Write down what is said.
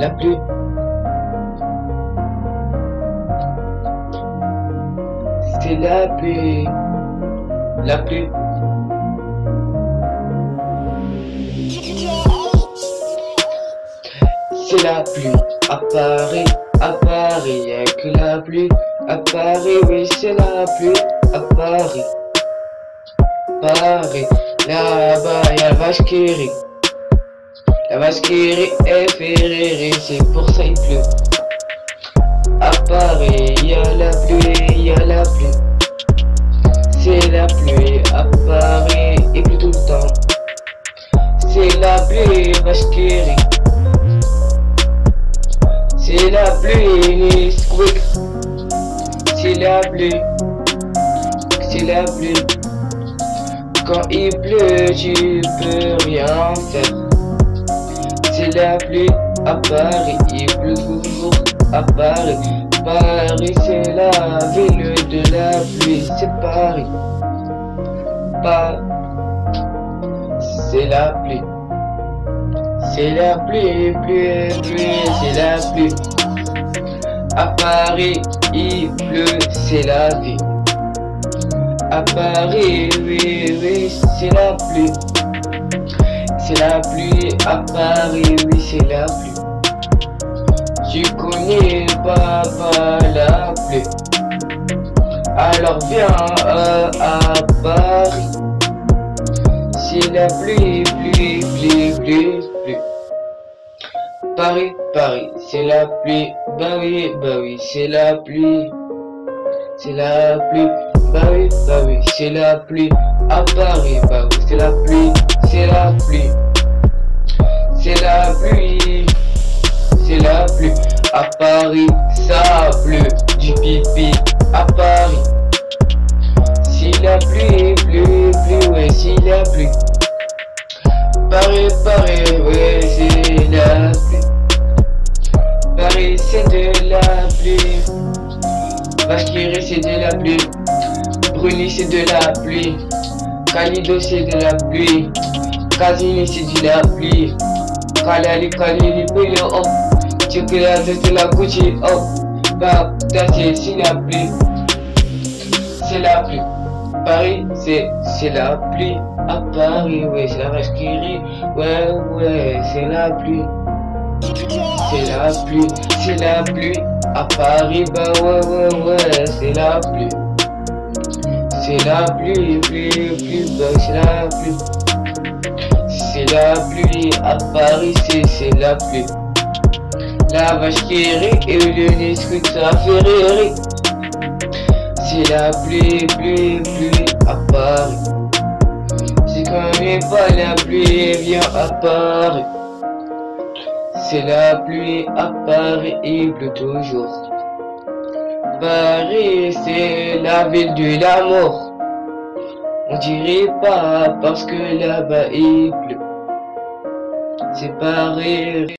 la pluie. C'est la pluie, la pluie. C'est la pluie à Paris, y'a que la pluie. À Paris, oui, c'est la pluie à Paris. Paris, là-bas, y'a la vache qui rit. La vache qui rit est Ferreri, c'est pour ça il pleut. À Paris, y'a la pluie, y'a la pluie. C'est la pluie à Paris, il pleut tout le temps. C'est la pluie, vache qui rit. C'est la pluie, squeak. C'est la pluie, c'est la pluie. Quand il pleut, tu peux rien faire. C'est la pluie à Paris, il pleut toujours à Paris. Paris, c'est la ville de la pluie, c'est Paris. C'est la pluie. C'est la pluie, c'est la pluie. À Paris, il pleut, c'est la vie. À Paris, oui, c'est la pluie. C'est la pluie, à Paris, oui, c'est la pluie. Tu connais pas la pluie. Alors viens à Paris. C'est la pluie, pluie. Paris, c'est la pluie. Bah oui, c'est la pluie. C'est la pluie. Bah oui, c'est la pluie. À Paris, bah oui, c'est la pluie. C'est la pluie. C'est la pluie. C'est la pluie. À Paris, ça pleut. Du pipi à Paris. C'est la pluie, ouais, c'est la pluie. Paris, ouais, c'est la pluie. Paris, c'est de la pluie. Vache qui rit, c'est de la pluie. Bruni, c'est de la pluie. Calido, c'est de la pluie. Casini, c'est de la pluie. Kalali, Pélé, oh. Chocolat, c'est de la Gucci, oh. Bah, c'est la pluie. C'est la pluie. Paris, c'est la pluie. À Paris, ouais, c'est la vache qui rit. Ouais, c'est la pluie. C'est la pluie, c'est la pluie. À Paris, bah ouais, c'est la pluie. C'est la pluie, bah c'est la pluie. C'est la pluie, à Paris, c'est la pluie. La vache qui rit et le nez que ça fait rire. C'est la pluie, à Paris. Si tu connais pas la pluie, viens à Paris. C'est la pluie à Paris, il pleut toujours. Paris, c'est la ville de l'amour. On dirait pas parce que là-bas il pleut. C'est Paris.